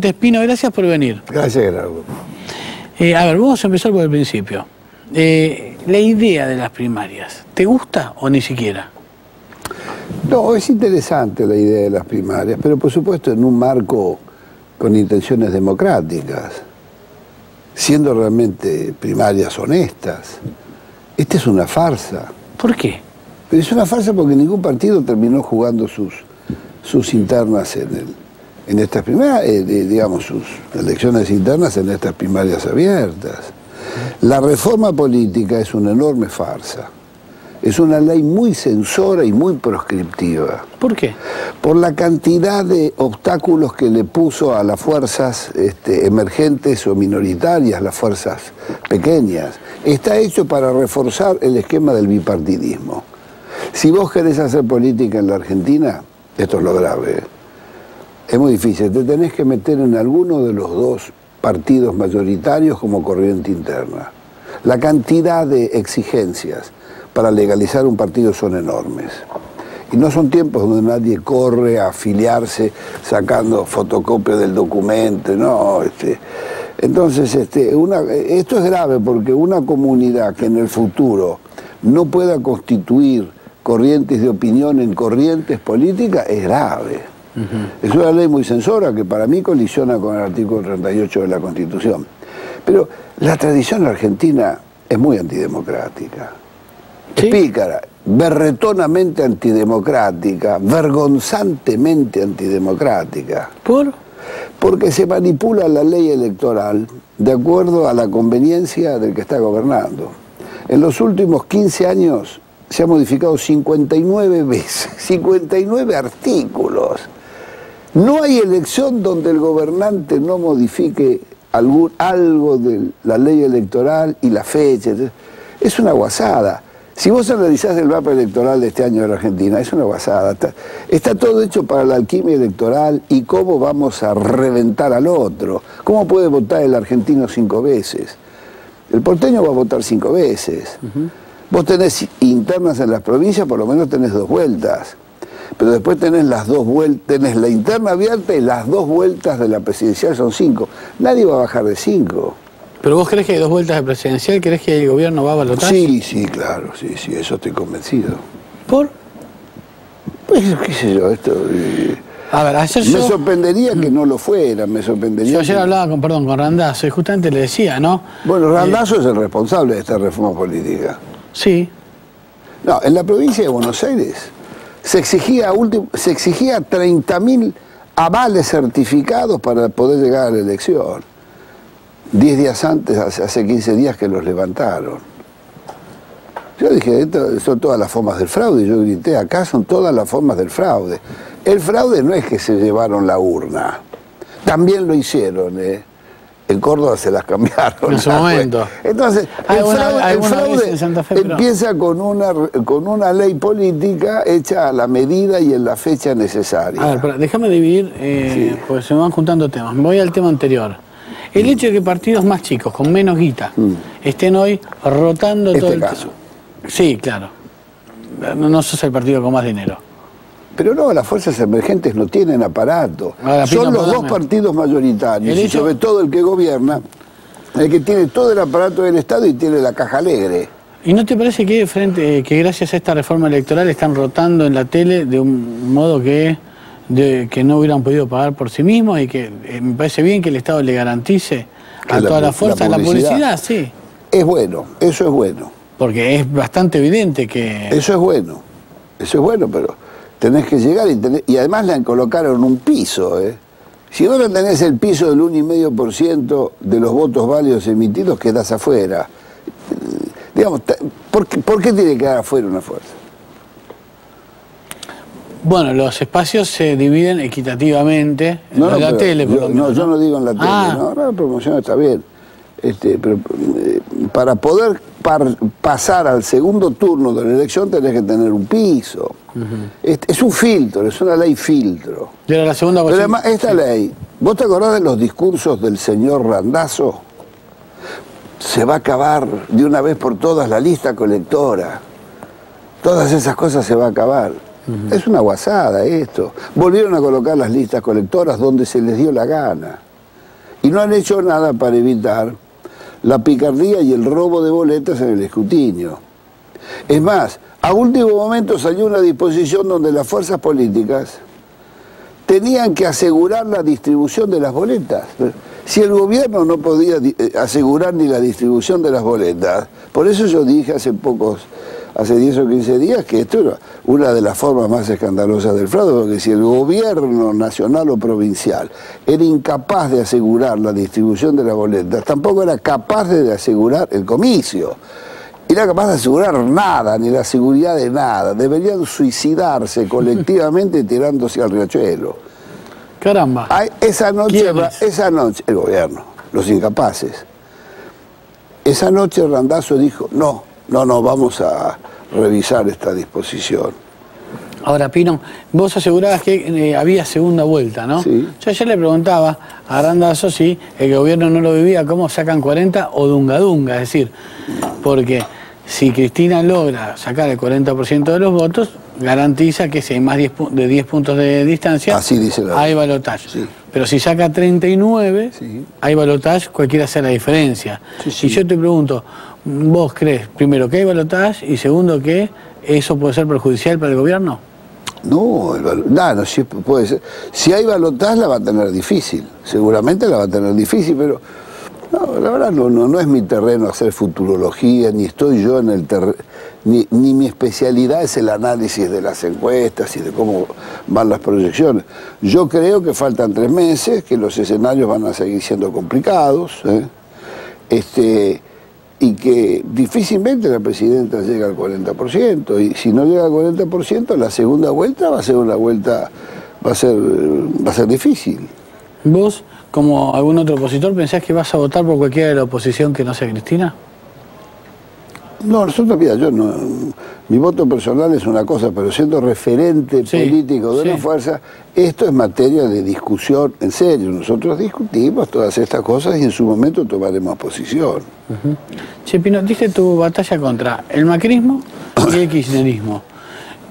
Espino, gracias por venir. Gracias, Gerardo. A ver, vamos a empezar por el principio. La idea de las primarias, ¿te gusta o ni siquiera? No, es interesante la idea de las primarias, pero por supuesto en un marco con intenciones democráticas, siendo realmente primarias honestas. Esta es una farsa. ¿Por qué? Pero es una farsa porque ningún partido terminó jugando sus internas en estas primarias, digamos, sus elecciones internas en estas primarias abiertas. La reforma política es una enorme farsa. Es una ley muy censora y muy proscriptiva. ¿Por qué? Por la cantidad de obstáculos que le puso a las fuerzas emergentes o minoritarias, las fuerzas pequeñas. Está hecho para reforzar el esquema del bipartidismo. Si vos querés hacer política en la Argentina, esto es lo grave, es muy difícil. Te tenés que meter en alguno de los dos partidos mayoritarios como corriente interna. La cantidad de exigencias para legalizar un partido son enormes. Y no son tiempos donde nadie corre a afiliarse sacando fotocopia del documento, no. Entonces, esto es grave porque una comunidad que en el futuro no pueda constituir corrientes de opinión en corrientes políticas es grave. Es una ley muy censora que para mí colisiona con el artículo 38 de la Constitución. Pero la tradición argentina es muy antidemocrática. ¿Sí? Es pícara, berretonamente antidemocrática, vergonzantemente antidemocrática. ¿Por? Porque se manipula la ley electoral de acuerdo a la conveniencia del que está gobernando. En los últimos 15 años se ha modificado 59 veces, 59 artículos. No hay elección donde el gobernante no modifique algo de la ley electoral y la fecha. Es una guasada. Si vos analizás el mapa electoral de este año de la Argentina, es una guasada. Está todo hecho para la alquimia electoral y cómo vamos a reventar al otro. ¿Cómo puede votar el argentino 5 veces? El porteño va a votar 5 veces. Vos tenés internas en las provincias, por lo menos tenés 2 vueltas. Pero después tenés las 2 vueltas, tenés la interna abierta y las 2 vueltas de la presidencial son 5. Nadie va a bajar de 5. ¿Pero vos crees que hay 2 vueltas de presidencial? ¿Crees que el gobierno va a balotar? Sí, claro, sí, eso estoy convencido. ¿Por? Pues, qué sé yo, esto... A ver, ayer me sorprendería que no lo fuera, me sorprendería... Yo ayer hablaba con Randazzo y justamente le decía, ¿no? Bueno, Randazzo es el responsable de esta reforma política. Sí. No, en la provincia de Buenos Aires se exigía 30.000 avales certificados para poder llegar a la elección. 10 días antes, hace 15 días que los levantaron. Yo dije, esto son todas las formas del fraude. Yo grité, acá son todas las formas del fraude. El fraude no es que se llevaron la urna. También lo hicieron, En Córdoba se las cambiaron. En su momento. Entonces, el fraude empieza con una ley política hecha a la medida y en la fecha necesaria. A ver, pero déjame dividir, sí. Porque se me van juntando temas. Me voy al tema anterior. El hecho de que partidos más chicos, con menos guita, estén hoy rotando todo el caso. Sí, claro. No sos el partido con más dinero. Pero no, las fuerzas emergentes no tienen aparato. Ahora, son los 2 partidos mayoritarios, y sobre todo el que gobierna, el que tiene todo el aparato del Estado y tiene la caja alegre. ¿Y no te parece que gracias a esta reforma electoral están rotando en la tele de un modo que no hubieran podido pagar por sí mismos y que me parece bien que el Estado le garantice a toda la fuerza la publicidad? Sí. Es bueno, eso es bueno. Porque es bastante evidente que... Eso es bueno, pero tenés que llegar y además le colocaron un piso, Si vos no tenés el piso del 1,5% de los votos válidos emitidos, quedás afuera. Digamos, ¿por qué tiene que quedar afuera una fuerza? Bueno, los espacios se dividen equitativamente en la tele, por lo menos. Yo no digo en la tele, la promoción está bien. Pero para poder pasar al segundo turno de la elección tenés que tener un piso. Es un filtro, es una ley filtro. Y era la segunda Pero además, esta ley, ¿vos te acordás de los discursos del señor Randazzo? Se va a acabar de una vez por todas la lista colectora. Todas esas cosas se va a acabar. Es una guasada esto. Volvieron a colocar las listas colectoras donde se les dio la gana. Y no han hecho nada para evitar la picardía y el robo de boletas en el escrutinio. Es más, a último momento salió una disposición donde las fuerzas políticas tenían que asegurar la distribución de las boletas. Si el gobierno no podía asegurar ni la distribución de las boletas, por eso yo dije hace 10 o 15 días que esto era una de las formas más escandalosas del fraude, porque si el gobierno nacional o provincial era incapaz de asegurar la distribución de las boletas, tampoco era capaz de asegurar el comicio. Era capaz de asegurar nada, ni la seguridad de nada. Deberían suicidarse colectivamente tirándose al riachuelo. Caramba. Esa noche, el gobierno, los incapaces. Esa noche Randazzo dijo, no, vamos a revisar esta disposición. Ahora, Pino, vos asegurabas que había segunda vuelta, ¿no? Sí. Yo ayer le preguntaba a Randazzo si el gobierno no lo vivía, cómo sacan 40 o dunga, es decir, porque si Cristina logra sacar el 40% de los votos, garantiza que si hay más de 10 puntos de distancia, así dice hay balotaje. Sí. Pero si saca 39, sí, hay balotaje, cualquiera hace la diferencia. Sí. Y yo te pregunto, ¿vos crees, primero, que hay balotaje y segundo, que eso puede ser perjudicial para el gobierno? No, sí puede ser. Si hay balotaje la va a tener difícil, seguramente la va a tener difícil, pero no, la verdad no es mi terreno hacer futurología, ni estoy yo en el terreno, ni mi especialidad es el análisis de las encuestas y de cómo van las proyecciones. Yo creo que faltan 3 meses, que los escenarios van a seguir siendo complicados, y que difícilmente la presidenta llega al 40%, y si no llega al 40%, la segunda vuelta va a ser una vuelta, va a ser difícil. ¿Vos, como algún otro opositor, pensás que vas a votar por cualquiera de la oposición que no sea Cristina? No, nosotros, mira, yo no, mi voto personal es una cosa, pero siendo referente político de una fuerza, esto es materia de discusión en serio. Nosotros discutimos todas estas cosas y en su momento tomaremos posición. Che, Pino, diste tu batalla contra el macrismo y el kirchnerismo.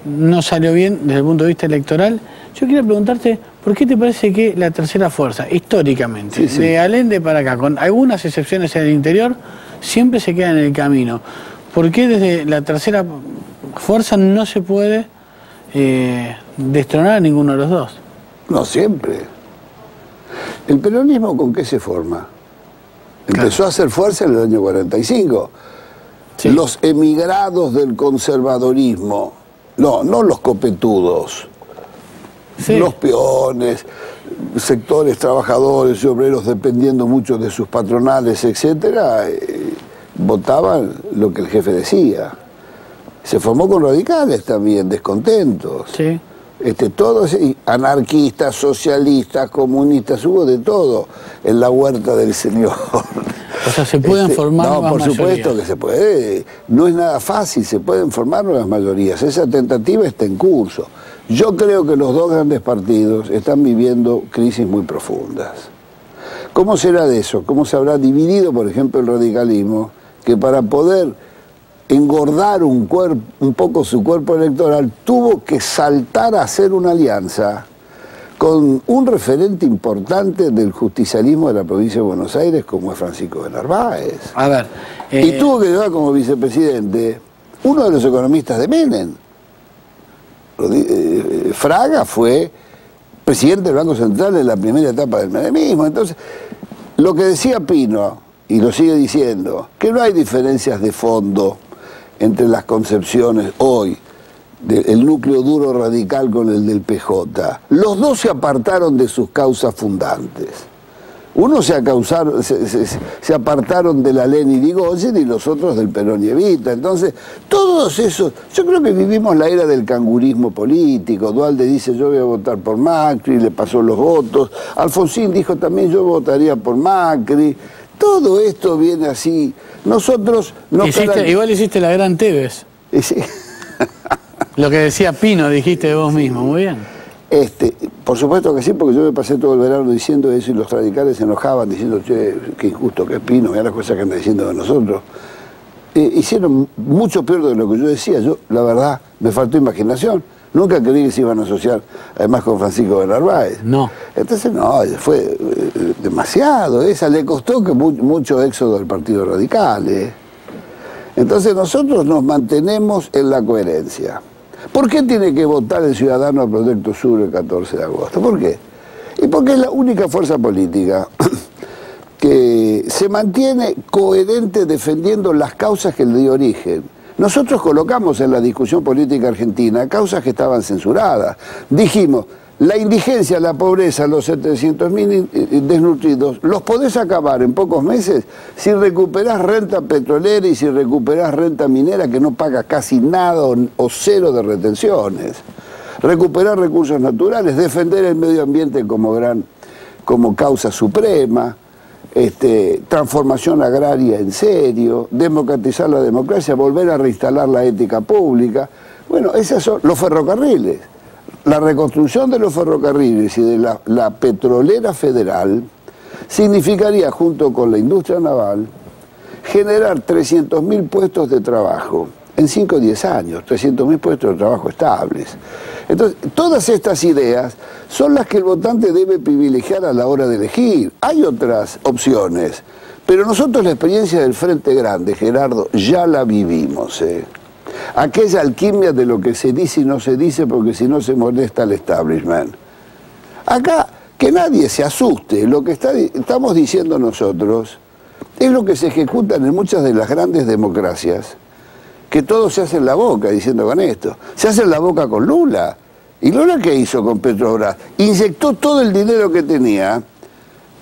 No salió bien desde el punto de vista electoral. Yo quiero preguntarte, ¿por qué te parece que la tercera fuerza, históricamente, de Allende para acá, con algunas excepciones en el interior, siempre se queda en el camino? ¿Por qué desde la tercera fuerza no se puede destronar a ninguno de los dos? No siempre. ¿El peronismo con qué se forma? Empezó a hacer fuerza en el año 45. Sí. Los emigrados del conservadorismo, no los copetudos, los peones, sectores trabajadores y obreros dependiendo mucho de sus patronales, etcétera, votaban lo que el jefe decía. Se formó con radicales también, descontentos. Sí. Todos anarquistas, socialistas, comunistas, hubo de todo en la huerta del señor. O sea, se pueden formar nuevas mayorías. No, por supuesto que se puede. No es nada fácil, se pueden formar nuevas mayorías. Esa tentativa está en curso. Yo creo que los dos grandes partidos están viviendo crisis muy profundas. ¿Cómo será de eso? ¿Cómo se habrá dividido, por ejemplo, el radicalismo? Que para poder engordar un poco su cuerpo electoral, tuvo que saltar a hacer una alianza con un referente importante del justicialismo de la provincia de Buenos Aires, como es Francisco de Narváez. A ver, y tuvo que llevar como vicepresidente uno de los economistas de Menem. Fraga fue presidente del Banco Central en la primera etapa del menemismo. Entonces, lo que decía Pino, y lo sigue diciendo, que no hay diferencias de fondo entre las concepciones hoy del núcleo duro radical con el del PJ. Los dos se apartaron de sus causas fundantes. Unos se apartaron de la Leni Irigoyen y los otros del Perón y Evita. Entonces, todos esos, yo creo que vivimos la era del cangurismo político. Duhalde dice, yo voy a votar por Macri, le pasó los votos. Alfonsín dijo también, yo votaría por Macri. Todo esto viene así. Nosotros no... Igual hiciste la gran Tevez. Sí. Lo que decía Pino, dijiste de vos mismo, muy bien. Por supuesto que sí, porque yo me pasé todo el verano diciendo eso y los radicales se enojaban diciendo, che, qué injusto que es Pino, mirá las cosas que anda diciendo de nosotros. Hicieron mucho peor de lo que yo decía. Yo, la verdad, me faltó imaginación. Nunca creí que se iban a asociar, además, con Francisco de Narváez. No. Entonces, no, fue demasiado. Esa le costó que mucho éxodo del Partido Radical. Entonces, nosotros nos mantenemos en la coherencia. ¿Por qué tiene que votar el ciudadano a Proyecto Sur el 14 de agosto? ¿Por qué? Y porque es la única fuerza política que se mantiene coherente defendiendo las causas que le dio origen. Nosotros colocamos en la discusión política argentina causas que estaban censuradas. Dijimos, la indigencia, la pobreza, los 700.000 desnutridos, los podés acabar en pocos meses si recuperás renta petrolera y si recuperás renta minera que no paga casi nada o cero de retenciones. Recuperar recursos naturales, defender el medio ambiente como causa suprema, transformación agraria en serio, democratizar la democracia, volver a reinstalar la ética pública. Bueno, esos son los ferrocarriles. La reconstrucción de los ferrocarriles y de la petrolera federal significaría, junto con la industria naval, generar 300.000 puestos de trabajo en 5 o 10 años, 300.000 puestos de trabajo estables. Entonces, todas estas ideas son las que el votante debe privilegiar a la hora de elegir. Hay otras opciones, pero nosotros la experiencia del Frente Grande, Gerardo, ya la vivimos. Aquella alquimia de lo que se dice y no se dice, porque si no se molesta al establishment. Acá, que nadie se asuste, lo que estamos diciendo nosotros es lo que se ejecuta en muchas de las grandes democracias, que todos se hacen la boca diciendo con esto. Se hacen la boca con Lula. ¿Y Lula qué hizo con Petrobras? Inyectó todo el dinero que tenía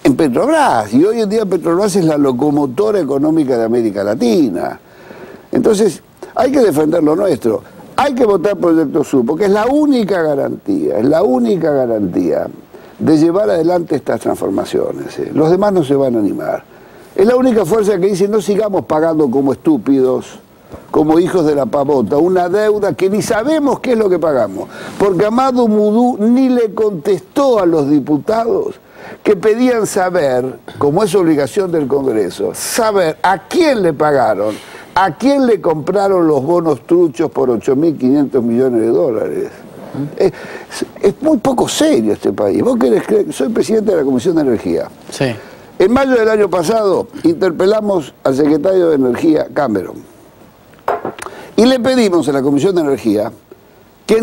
en Petrobras, y hoy en día Petrobras es la locomotora económica de América Latina. Entonces, hay que defender lo nuestro. Hay que votar Proyecto Sur, porque es la única garantía de llevar adelante estas transformaciones. Los demás no se van a animar. Es la única fuerza que dice, no sigamos pagando como estúpidos, como hijos de la pavota, una deuda que ni sabemos qué es lo que pagamos. Porque Amado Mudú ni le contestó a los diputados que pedían saber, como es obligación del Congreso, saber a quién le pagaron, a quién le compraron los bonos truchos por 8.500 millones de dólares. Es muy poco serio este país. Vos querés creer, soy presidente de la Comisión de Energía. Sí. En mayo del año pasado interpelamos al secretario de Energía, Cameron, y le pedimos a la Comisión de Energía que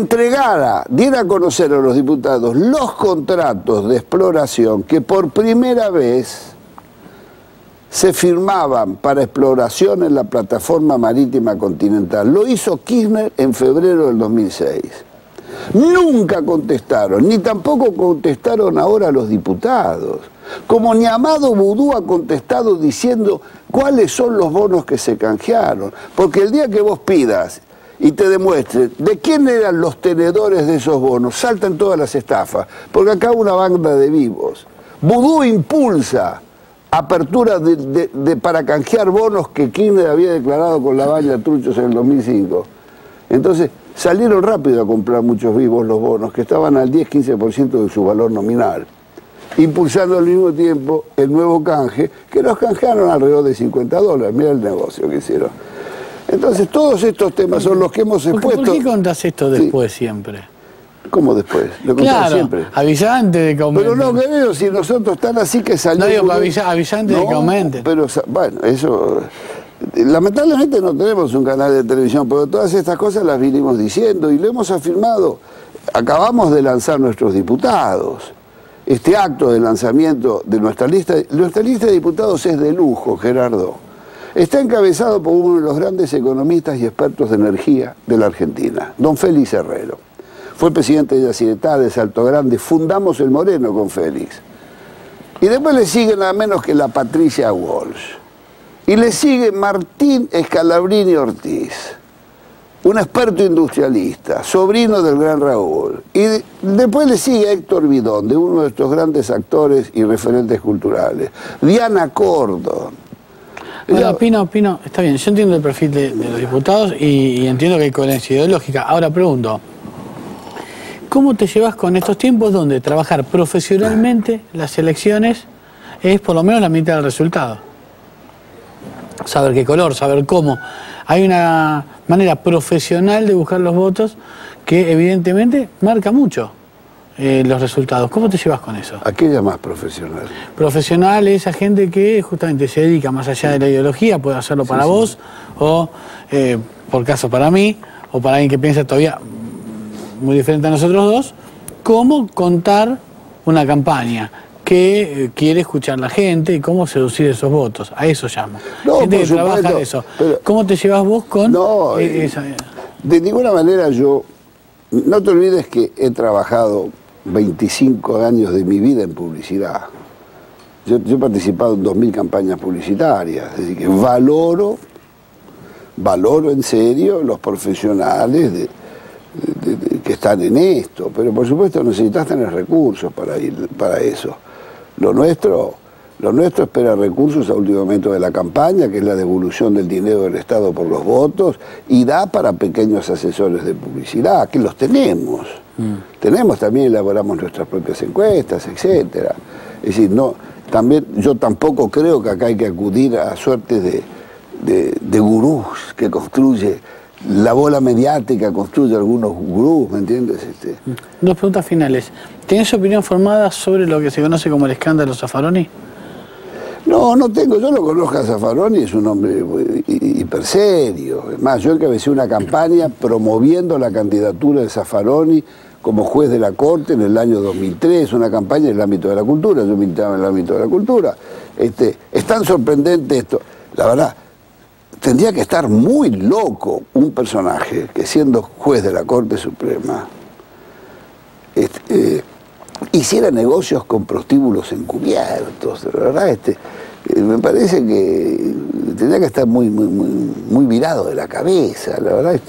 diera a conocer a los diputados los contratos de exploración que por primera vez se firmaban para exploración en la plataforma marítima continental. Lo hizo Kirchner en febrero del 2006. Nunca contestaron, ni tampoco contestaron ahora los diputados. Como ni Amado Mudú ha contestado diciendo cuáles son los bonos que se canjearon. Porque el día que vos pidas y te demuestres de quién eran los tenedores de esos bonos, saltan todas las estafas. Porque acá una banda de vivos. Mudú impulsa apertura para canjear bonos que Kirchner había declarado con la baña truchos en el 2005. Entonces salieron rápido a comprar muchos vivos los bonos, que estaban al 10-15% de su valor nominal, impulsando al mismo tiempo el nuevo canje, que los canjearon alrededor de $50. Mira el negocio que hicieron. Entonces todos estos temas son los que hemos expuesto. ¿Por qué contás esto después siempre? ¿Cómo después? Lo claro, siempre. Avisá antes de que aumente. Pero no, querido, si nosotros están así que salimos... No digo, avisá antes de que aumente. Pero, bueno, eso... Lamentablemente no tenemos un canal de televisión, pero todas estas cosas las vinimos diciendo y lo hemos afirmado. Acabamos de lanzar nuestros diputados. Este acto de lanzamiento de nuestra lista de diputados es de lujo, Gerardo. Está encabezado por uno de los grandes economistas y expertos de energía de la Argentina, don Félix Herrero. Fue presidente de Yacyretá, de Salto Grande, fundamos el Moreno con Félix. Y después le sigue nada menos que la Patricia Walsh. Y le sigue Martín Scalabrini Ortiz, un experto industrialista, sobrino del gran Raúl. Y después le sigue Héctor Bidón, de uno de estos grandes actores y referentes culturales. Diana Cordon. Bueno, Pino, está bien, yo entiendo el perfil de los diputados y entiendo que hay coherencia ideológica. Ahora pregunto, ¿cómo te llevas con estos tiempos donde trabajar profesionalmente las elecciones es por lo menos la mitad del resultado? Saber qué color, saber cómo. Hay una manera profesional de buscar los votos que evidentemente marca mucho los resultados. ¿Cómo te llevas con eso? Aquella más profesional. Profesional es esa gente que justamente se dedica más allá de la ideología, puede hacerlo para vos, o por caso para mí, o para alguien que piensa todavía muy diferente a nosotros dos, cómo contar una campaña que quiere escuchar la gente y cómo seducir esos votos. A eso llamo. No, gente que supuesto, trabaja eso. Pero, ¿cómo te llevas vos con esa? De ninguna manera yo... No te olvides que he trabajado 25 años de mi vida en publicidad. Yo he participado en 2000 campañas publicitarias, es decir, que valoro en serio los profesionales que están en esto, pero por supuesto necesitas tener recursos para eso. Lo nuestro espera recursos a último momento de la campaña, que es la devolución del dinero del Estado por los votos, y da para pequeños asesores de publicidad, que los tenemos. Tenemos también, elaboramos nuestras propias encuestas, etcétera. Es decir, yo tampoco creo que acá hay que acudir a suertes de gurús que construye la bola mediática, construye algunos gurús, ¿me entiendes? Dos preguntas finales. ¿Tienes opinión formada sobre lo que se conoce como el escándalo Zaffaroni? No tengo. Yo lo conozco a Zaffaroni, es un hombre hiper serio. Es más, yo encabecé una campaña promoviendo la candidatura de Zaffaroni como juez de la Corte en el año 2003, una campaña en el ámbito de la cultura. Yo militaba en el ámbito de la cultura. Es tan sorprendente esto. La verdad, tendría que estar muy loco un personaje que, siendo juez de la Corte Suprema, hiciera negocios con prostíbulos encubiertos. La verdad, me parece que tendría que estar muy virado de la cabeza. La verdad,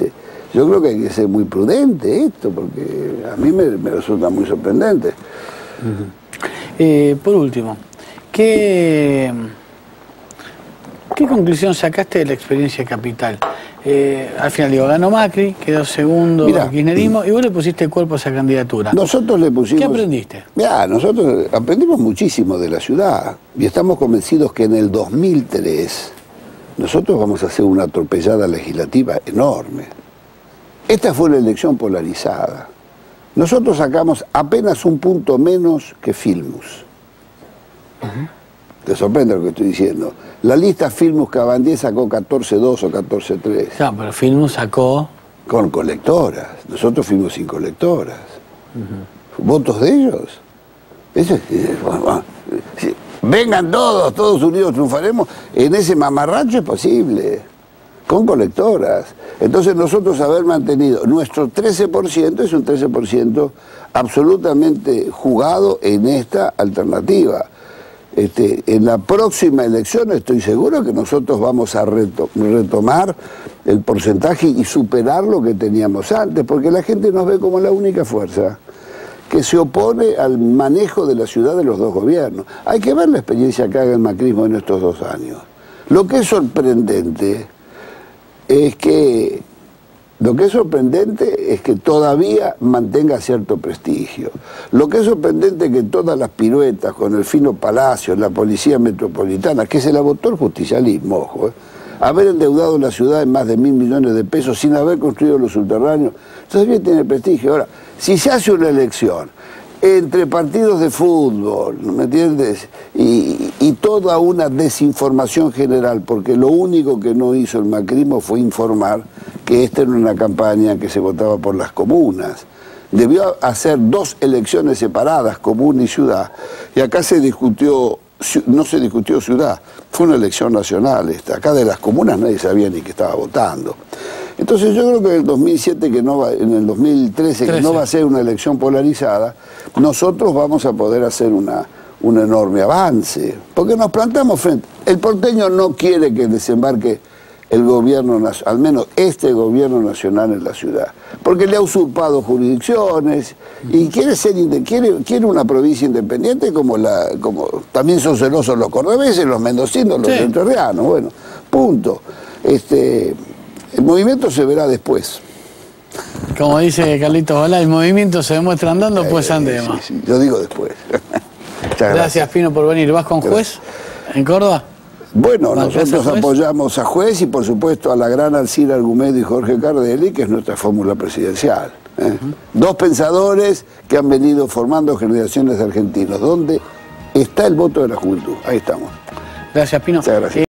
yo creo que hay que ser muy prudente porque a mí me resulta muy sorprendente. Por último, ¿qué conclusión sacaste de la experiencia Capital? Al final, ganó Macri, quedó segundo el kirchnerismo, y vos le pusiste cuerpo a esa candidatura. Nosotros le pusimos... ¿Qué aprendiste? Nosotros aprendimos muchísimo de la ciudad, y estamos convencidos que en el 2003 nosotros vamos a hacer una atropellada legislativa enorme. Esta fue una elección polarizada. Nosotros sacamos apenas un punto menos que Filmus. Te sorprende lo que estoy diciendo. La lista Filmus Cabandier sacó 14-2 o 14-3. Claro, pero Filmus sacó... Con colectoras. Nosotros fuimos sin colectoras. ¿Votos de ellos? Vengan todos unidos triunfaremos. En ese mamarracho es posible. Con colectoras. Entonces nosotros haber mantenido nuestro 13% es un 13% absolutamente jugado en esta alternativa. En la próxima elección estoy seguro que nosotros vamos a retomar el porcentaje y superar lo que teníamos antes, porque la gente nos ve como la única fuerza que se opone al manejo de la ciudad de los dos gobiernos. Hay que ver la experiencia que haga el macrismo en estos 2 años. Lo que es sorprendente es que todavía mantenga cierto prestigio. Lo que es sorprendente es que todas las piruetas con el Fino Palacio, la Policía Metropolitana, que se la votó el justicialismo, ojo, haber endeudado la ciudad en más de 1.000 millones de pesos sin haber construido los subterráneos, todavía tiene prestigio. Ahora, si se hace una elección entre partidos de fútbol, ¿me entiendes? Y toda una desinformación general, porque lo único que no hizo el macrismo fue informar que esta era una campaña que se votaba por las comunas. Debió hacer 2 elecciones separadas, comuna y ciudad, y acá no se discutió ciudad, fue una elección nacional esta. Acá de las comunas nadie sabía ni que estaba votando. Entonces yo creo que en el 2007, en el 2013, que no va a ser una elección polarizada, nosotros vamos a poder hacer un enorme avance, porque nos plantamos frente. El porteño no quiere que desembarque el gobierno, al menos este gobierno nacional en la ciudad, porque le ha usurpado jurisdicciones y quiere una provincia independiente como también son celosos los cordobeses, los mendocinos, los entrerrianos. Bueno, punto. El movimiento se verá después. Como dice Carlitos Balá, el movimiento se demuestra andando, pues andemos. Sí, yo digo después. Gracias, Pino, por venir. ¿Vas con juez en Córdoba? Bueno, nosotros apoyamos a Juez y por supuesto a la gran Alcira Argumedo y Jorge Cardelli, que es nuestra fórmula presidencial. Dos pensadores que han venido formando generaciones de argentinos. ¿Dónde está el voto de la juventud? Ahí estamos. Gracias, Pino. Muchas gracias.